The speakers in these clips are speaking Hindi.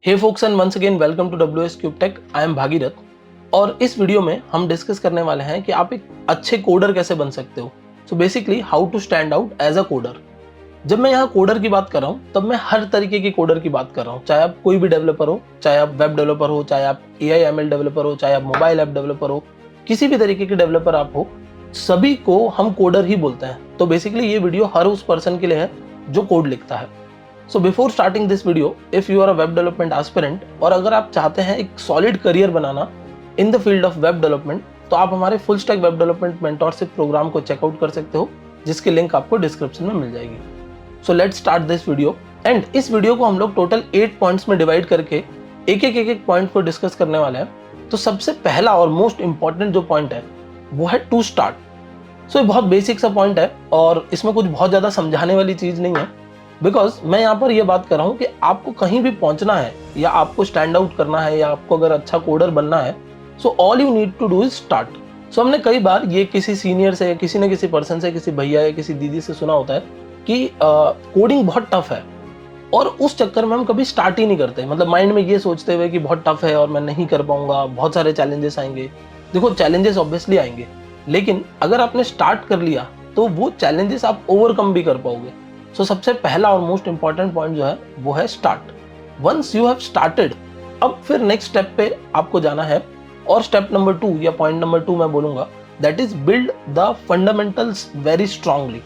Hey folks and once again welcome to WS cube tech. I am Bhagirath और इस वीडियो में हम डिस्कस करने वाले हैं कि आप एक अच्छे कोडर कैसे बन सकते हो। So basically how to stand out as a coder. जब मैं यहाँ कोडर की बात कर रहा हूँ तब मैं हर तरीके की कोडर की बात कर रहा हूँ, चाहे आप कोई भी डेवलपर हो, चाहे आप वेब डेवलपर हो, चाहे आप AI/ML डेवलपर हो, चाहे आप मोबाइल ऐप डेवलपर हो, किसी भी तरीके के डेवलपर आप हो, सभी को हम कोडर ही बोलते हैं। तो बेसिकली ये वीडियो हर उस पर्सन के लिए है जो कोड लिखता है। So before starting this video, if you are a web development aspirant और अगर आप चाहते हैं एक सॉलिड करियर बनाना in the field of web development, तो आप हमारे full stack web development mentorship program को चेकआउट कर सकते हो, जिसकी लिंक आपको डिस्क्रिप्शन में मिल जाएगी। So let's start this video. And इस वीडियो को हम लोग टोटल 8 पॉइंट्स में डिवाइड करके एक पॉइंट को डिस्कस करने वाले हैं। तो सबसे पहला और मोस्ट इंपॉर्टेंट जो पॉइंट है वो है टू स्टार्ट। सो ये बहुत बेसिक सा पॉइंट है और इसमें कुछ बहुत ज्यादा समझाने वाली चीज नहीं है, बिकॉज मैं यहाँ पर यह बात कर रहा हूँ कि आपको कहीं भी पहुंचना है या आपको स्टैंड आउट करना है या आपको अगर अच्छा कोडर बनना है, so all you need to do is start. So हमने कई बार ये किसी सीनियर से, किसी न किसी पर्सन से, किसी भैया या किसी दीदी से सुना होता है कि कोडिंग बहुत टफ है और उस चक्कर में हम कभी स्टार्ट ही नहीं करते। मतलब माइंड में ये सोचते हुए कि बहुत टफ है और मैं नहीं कर पाऊंगा, बहुत सारे चैलेंजेस आएंगे। देखो, चैलेंजेस ऑब्वियसली आएंगे, लेकिन अगर आपने स्टार्ट कर लिया तो वो चैलेंजेस आप ओवरकम भी कर पाओगे। सो सबसे पहला और मोस्ट इंपॉर्टेंट पॉइंट जो है वो है start. Once you have started, अब फिर नेक्स्ट स्टेप पे आपको जाना है और स्टेप नंबर 2 या पॉइंट नंबर 2 मैं बोलूंगा, that is build the fundamentals very strongly.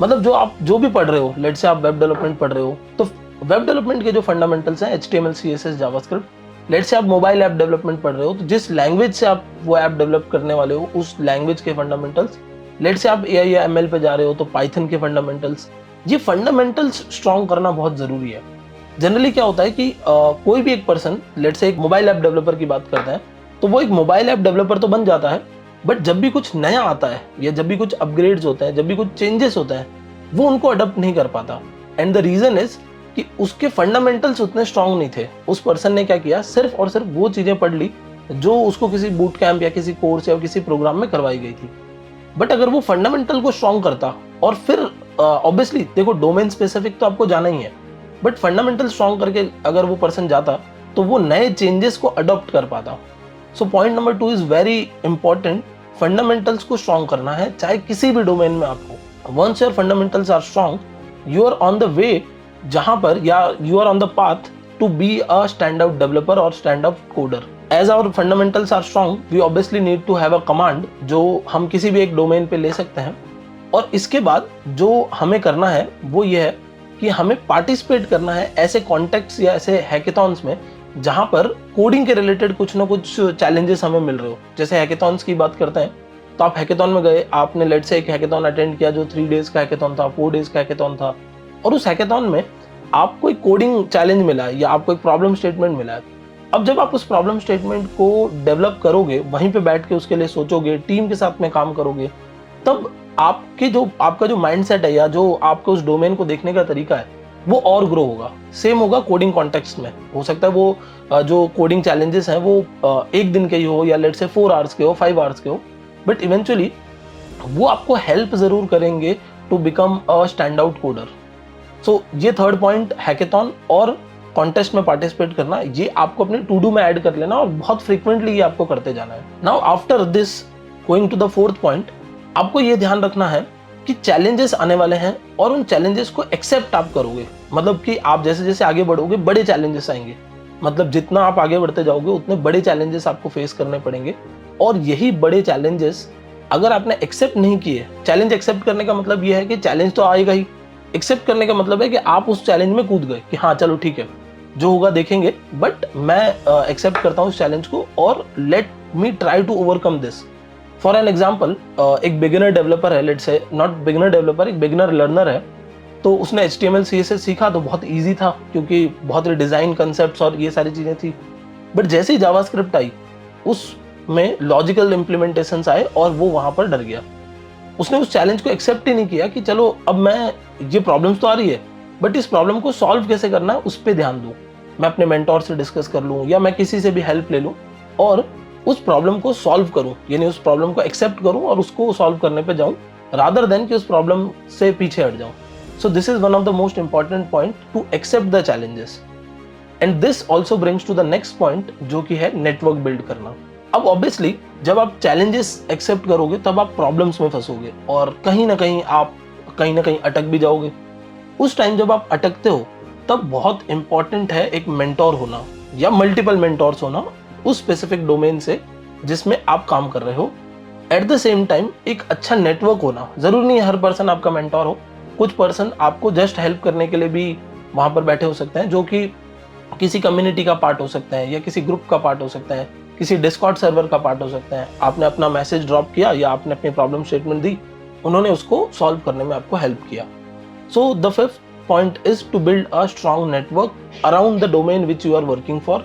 मतलब जो भी पढ़ रहे हो, लेट्स से आप वेब डेवलपमेंट पढ़ रहे हो, तो वेब डेवलपमेंट के जो फंडामेंटल्स हैं HTML CSS JavaScript. Let's say आप मोबाइल ऐप डेवलपमेंट पढ़ रहे हो, तो जिस लैंग्वेज से आप वो ऐप डेवलप करने वाले हो उस लैंग्वेज के फंडामेंटल्स। लेट्स से आप AI या ML पे जा रहे हो तो पाइथन के फंडामेंटल्स। ये फंडामेंटल्स स्ट्रॉन्ग करना बहुत जरूरी है। जनरली क्या होता है कि कोई भी एक पर्सन, लेट्स से एक मोबाइल ऐप डेवलपर की बात करते हैं, तो वो एक मोबाइल ऐप डेवलपर तो बन जाता है, बट जब भी कुछ नया आता है या जब भी कुछ अपग्रेड्स होते हैं, जब भी कुछ चेंजेस होते हैं, वो उनको अडॉप्ट नहीं कर पाता। एंड द रीजन इज कि उसके फंडामेंटल्स उतने स्ट्रांग नहीं थे। उस पर्सन ने क्या किया, सिर्फ और सिर्फ वो चीजें पढ़ ली जो उसको किसी बूट कैंप या किसी कोर्स या किसी प्रोग्राम में करवाई गई थी। बट अगर वो फंडामेंटल को स्ट्रांग करता और फिर ऑब्वियसली देखो, डोमेन स्पेसिफिक तो आपको जाना ही है, बट फंडामेंटल स्ट्रांग करके अगर वो पर्सन जाता तो वो नए चेंजेस को अडॉप्ट कर पाता। So point number 2 is very important. Fundamentals को स्ट्रांग करना है, चाहे किसी भी डोमेन में आप हो। Once your fundamentals are strong, you are on the way, जहां पर या you are on the path to be a stand out developer और stand out coder. As our fundamentals are strong, we obviously need to have a command जो हम किसी भी एक डोमेन पे ले सकते हैं। और इसके बाद जो हमें करना है वो ये है कि हमें पार्टिसिपेट करना है ऐसे कॉन्टेक्ट्स या ऐसे हैकेथॉन्स में जहां पर कोडिंग के रिलेटेड कुछ ना कुछ चैलेंजेस हमें मिल रहे हो। जैसे हैकेथॉन्स की बात करते हैं, तो आप हैकेथॉन में गए, आपने लेट्स से एक हैकेथॉन अटेंड किया जो 3 डेज का हैकेथॉन था, 4 डेज का हैकेथॉन था, और उस हैकेथॉन में आपको एक कोडिंग चैलेंज मिला है या आपको एक प्रॉब्लम स्टेटमेंट मिला है। अब जब आप उस प्रॉब्लम स्टेटमेंट को डेवलप करोगे, वहीं पे बैठ के उसके लिए सोचोगे, टीम के साथ में काम करोगे, तब आपका जो माइंडसेट है या जो आपके उस डोमेन को देखने का तरीका है वो और ग्रो होगा। सेम होगा कोडिंग कॉन्टेक्स्ट में। हो सकता है वो जो कोडिंग चैलेंजेस हैं वो 1 दिन के ही हो या लेट्स से 4 आवर्स के हो, 5 आवर्स के हो, बट इवेंचुअली वो आपको हेल्प जरूर करेंगे to become a stand out coder. So ये थर्ड पॉइंट, हैकेथॉन और कॉन्टेस्ट में पार्टिसिपेट करना, ये आपको अपने टू डू में ऐड कर लेना और बहुत फ्रीक्वेंटली ये आपको करते जाना है। Now after this, going to the fourth point, आपको ये ध्यान रखना है कि चैलेंजेस आने वाले हैं और उन चैलेंजेस को एक्सेप्ट आप करोगे। मतलब कि आप जैसे जैसे आगे बढ़ोगे बड़े चैलेंजेस आएंगे। मतलब जितना आप आगे बढ़ते जाओगे उतने बड़े चैलेंजेस आपको फेस करने पड़ेंगे, और यही बड़े चैलेंजेस अगर आपने एक्सेप्ट नहीं किए, चैलेंज एक्सेप्ट करने का मतलब ये है कि चैलेंज तो आएगा ही, एक्सेप्ट करने का मतलब है कि आप उस चैलेंज में कूद गए कि हाँ चलो ठीक है, जो होगा देखेंगे, बट मैं एक्सेप्ट करता हूँ इस चैलेंज को और let me try to overcome this. For an example, एक बिगिनर डेवलपर है, let's say not beginner developer, एक बिगिनर लर्नर है, तो उसने HTML CSS सीखा तो बहुत ईजी था क्योंकि बहुत डिजाइन कंसेप्ट और ये सारी चीजें थी। बट जैसे ही जावास्क्रिप्ट आई, उसमें लॉजिकल इंप्लीमेंटेशंस आए और वो वहां पर डर गया। उसने उस चैलेंज को एक्सेप्ट ही नहीं किया कि चलो अब मैं, ये प्रॉब्लम्स तो आ रही है बट इस प्रॉब्लम को सॉल्व कैसे करना है उस पर ध्यान दूं, मैं अपने मेंटोर से डिस्कस कर लूं या मैं किसी से भी हेल्प ले लूं और उस प्रॉब्लम को सॉल्व करूं, यानी उस प्रॉब्लम को एक्सेप्ट करूं और उसको सॉल्व करने पे जाऊं, रादर देन कि उस प्रॉब्लम से पीछे हट जाऊं। So this is one of the most important point, to accept the challenges. And this also brings to the next point, जो कि है नेटवर्क बिल्ड करना। अब ऑब्वियसली जब आप चैलेंजेस एक्सेप्ट करोगे तब आप प्रॉब्लम्स में फंसोगे और कहीं ना कहीं अटक भी जाओगे। उस टाइम जब आप अटकते हो तब बहुत इंपॉर्टेंट है एक मेंटोर होना या मल्टीपल मेंटोर्स होना उस स्पेसिफिक डोमेन से जिसमें आप काम कर रहे हो। एट द सेम टाइम एक अच्छा नेटवर्क होना, जरूरी नहीं हर पर्सन आपका मेंटोर हो, कुछ पर्सन आपको जस्ट हेल्प करने के लिए भी वहां पर बैठे हो सकते हैं, जो कि किसी कम्युनिटी का पार्ट हो सकते हैं या किसी ग्रुप का पार्ट हो सकते हैं, किसी डिस्कॉर्ड सर्वर का पार्ट हो सकते हैं। आपने अपना मैसेज ड्रॉप किया या आपने अपनी प्रॉब्लम स्टेटमेंट दी, उन्होंने उसको सॉल्व करने में आपको हेल्प किया। So the fifth point is to build a strong network around the domain which you are working for.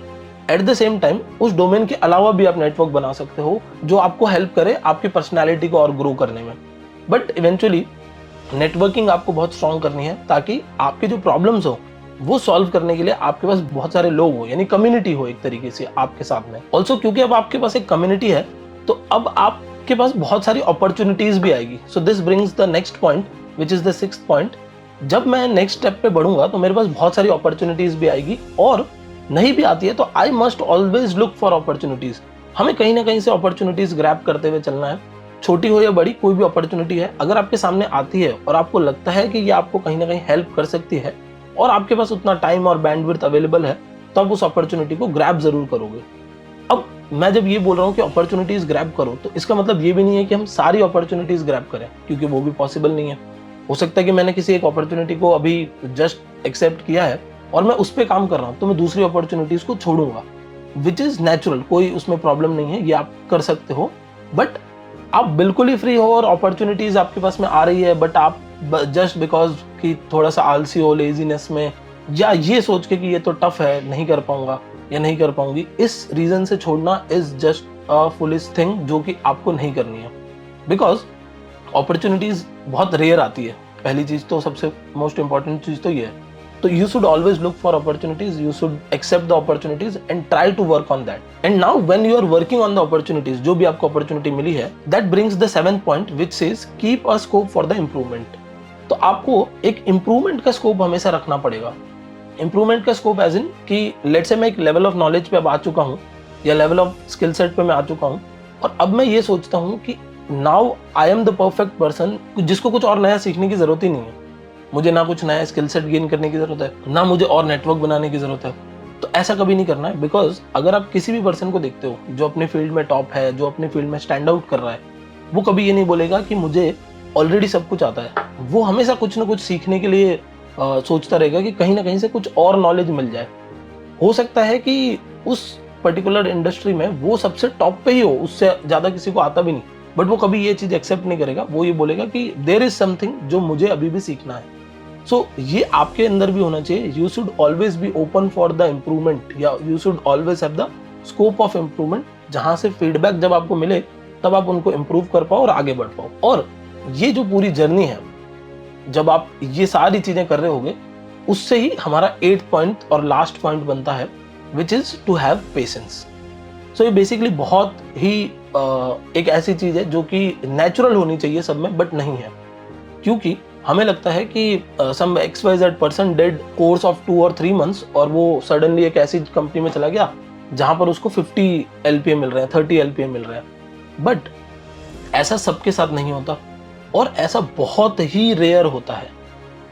At the same time उस डोमेन के अलावा भी आप नेटवर्क बना सकते हो जो आपको हेल्प करे आपकी पर्सनैलिटी को और ग्रो करने में। बट इवेंचुअली नेटवर्किंग आपको बहुत स्ट्रॉन्ग करनी है ताकि आपके जो प्रॉब्लम्स हो वो सॉल्व करने के लिए आपके पास बहुत सारे लोग हो, यानी कम्युनिटी हो एक तरीके से आपके साथ में। ऑल्सो क्योंकि अब आपके पास एक कम्युनिटी है तो अब आपके पास बहुत सारी अपॉर्चुनिटीज भी आएगी। So this brings the next point which is the sixth point. जब मैं नेक्स्ट स्टेप पे बढ़ूंगा तो मेरे पास बहुत सारी अपॉर्चुनिटीज भी आएगी, और नहीं भी आती है तो I must always look for opportunities. हमें कहीं ना कहीं से अपॉर्चुनिटीज ग्रैब करते हुए चलना है, छोटी हो या बड़ी, कोई भी अपॉर्चुनिटी है अगर आपके सामने आती है और आपको लगता है कि ये आपको कहीं ना कहीं हेल्प कर सकती है और आपके पास उतना टाइम और बैंडविड्थ अवेलेबल है, तो आप उस अपॉर्चुनिटी को ग्रैब जरूर करोगे। अब मैं जब ये बोल रहा हूँ कि अपॉर्चुनिटीज ग्रैब करो, तो इसका मतलब ये भी नहीं है कि हम सारी अपॉर्चुनिटीज ग्रैब करें, क्योंकि वो भी पॉसिबल नहीं है। हो सकता है कि मैंने किसी एक अपॉर्चुनिटी को अभी जस्ट एक्सेप्ट किया है और मैं उस पर काम कर रहा हूँ, तो मैं दूसरी अपॉर्चुनिटीज को छोड़ूंगा, विच इज नेचुरल, कोई उसमें प्रॉब्लम नहीं है, ये आप कर सकते हो। बट आप बिल्कुल ही फ्री हो और अपॉर्चुनिटीज आपके पास में आ रही है, बट आप जस्ट बिकॉज कि थोड़ा सा आलसी हो, लेजीनेस में, या ये सोच के कि ये तो टफ है, नहीं कर पाऊंगा या नहीं कर पाऊंगी, इस रीजन से छोड़ना is just a foolish thing जो कि आपको नहीं करनी है। बिकॉज अपॉर्चुनिटीज बहुत रेयर आती है, पहली चीज तो, सबसे मोस्ट इंपॉर्टेंट चीज तो ये है। तो you should always look for opportunities, you should accept the opportunities and try to work on that. And now when you are working on the opportunities, जो भी आपको opportunity मिली है, that brings the seventh point which says keep a scope for the improvement. तो आपको एक improvement का scope हमेशा रखना पड़ेगा। improvement का scope as in कि let's say मैं एक level of knowledge पे अब आ चुका हूँ या level of skill set पे मैं आ चुका हूँ, और अब मैं ये सोचता हूँ कि now I am the perfect person जिसको कुछ और नया सीखने की जरूरत ही नहीं है, मुझे ना कुछ नया स्किल सेट गेन करने की जरूरत है, ना मुझे और नेटवर्क बनाने की जरूरत है। तो ऐसा कभी नहीं करना है, बिकॉज अगर आप किसी भी पर्सन को देखते हो जो अपने फील्ड में टॉप है, जो अपने फील्ड में स्टैंड आउट कर रहा है, वो कभी ये नहीं बोलेगा कि मुझे ऑलरेडी सब कुछ आता है। वो हमेशा कुछ ना कुछ सीखने के लिए सोचता रहेगा कि कहीं ना कहीं से कुछ और नॉलेज मिल जाए। हो सकता है कि उस पर्टिकुलर इंडस्ट्री में वो सबसे टॉप पे ही हो, उससे ज्यादा किसी को आता भी नहीं, बट वो कभी ये चीज एक्सेप्ट नहीं करेगा। वो ये बोलेगा कि देयर इज समथिंग जो मुझे अभी भी सीखना है। सो ये आपके अंदर भी होना चाहिए। You should always be open for the improvement, या you should always have the scope of improvement, जहां से फीडबैक जब आपको मिले तब आप उनको इम्प्रूव कर पाओ और आगे बढ़ पाओ। और ये जो पूरी जर्नी है, जब आप ये सारी चीजें कर रहे होगे, उससे ही हमारा 8th पॉइंट और लास्ट पॉइंट बनता है, which is to have patience. So ये बेसिकली बहुत ही एक ऐसी चीज है जो कि नेचुरल होनी चाहिए सब में, बट नहीं है। क्योंकि हमें लगता है कि सम XYZ person did course of 2 और 3 मंथ्स और वो सडनली एक ऐसी कंपनी में चला गया जहां पर उसको 50 LPA मिल रहे हैं, 30 LPA मिल रहे हैं। बट ऐसा सबके साथ नहीं होता, और ऐसा बहुत ही रेयर होता है।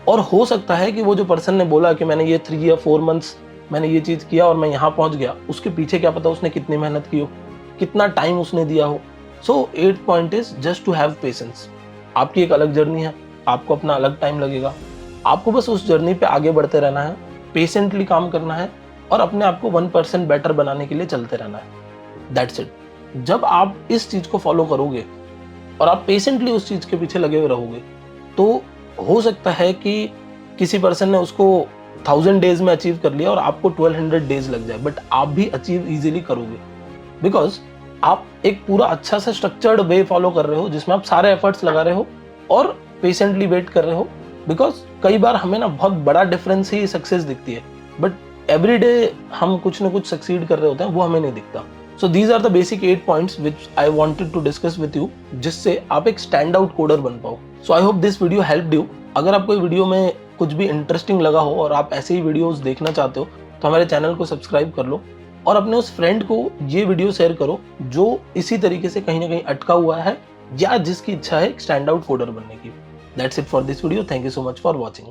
और हो सकता है कि वो जो पर्सन ने बोला कि मैंने ये 3 या 4 मंथ्स मैंने ये चीज किया और मैं यहाँ पहुंच गया, उसके पीछे क्या पता उसने कितनी मेहनत की हो, कितना टाइम उसने दिया हो। So 8th point is just to have patience. आपकी एक अलग जर्नी है, आपको अपना अलग टाइम लगेगा, आपको बस उस जर्नी पे आगे बढ़ते रहना है, पेशेंटली काम करना है और अपने आप को 1% बेटर बनाने के लिए चलते रहना है। That's it. जब आप इस चीज को फॉलो करोगे और आप पेशेंटली उस चीज के पीछे लगे हुए रहोगे, तो हो सकता है कि किसी पर्सन ने उसको 1000 डेज में अचीव कर लिया और आपको 1200 डेज लग जाए, बट आप भी अचीव इजीली करोगे, बिकॉज आप एक पूरा अच्छा सा स्ट्रक्चर्ड वे फॉलो कर रहे हो जिसमें आप सारे एफर्ट्स लगा रहे हो और पेशेंटली वेट कर रहे हो। बिकॉज कई बार हमें ना बहुत बड़ा डिफरेंस ही सक्सेस दिखती है, बट एवरी डे हम कुछ ना कुछ सक्सीड कर रहे होते हैं, वो हमें नहीं दिखता। So these are the basic 8 points which I wanted to discuss with you, जिससे आप एक स्टैंड आउट कोडर बन पाओ। So I hope this video helped you. अगर आपको वीडियो में कुछ भी इंटरेस्टिंग लगा हो और आप ऐसे ही वीडियोस देखना चाहते हो, तो हमारे चैनल को सब्सक्राइब कर लो और अपने उस फ्रेंड को ये वीडियो शेयर करो जो इसी तरीके से कहीं ना कहीं अटका हुआ है या जिसकी इच्छा है स्टैंड आउट कोडर बनने की। That's it for this video. Thank you so much for watching.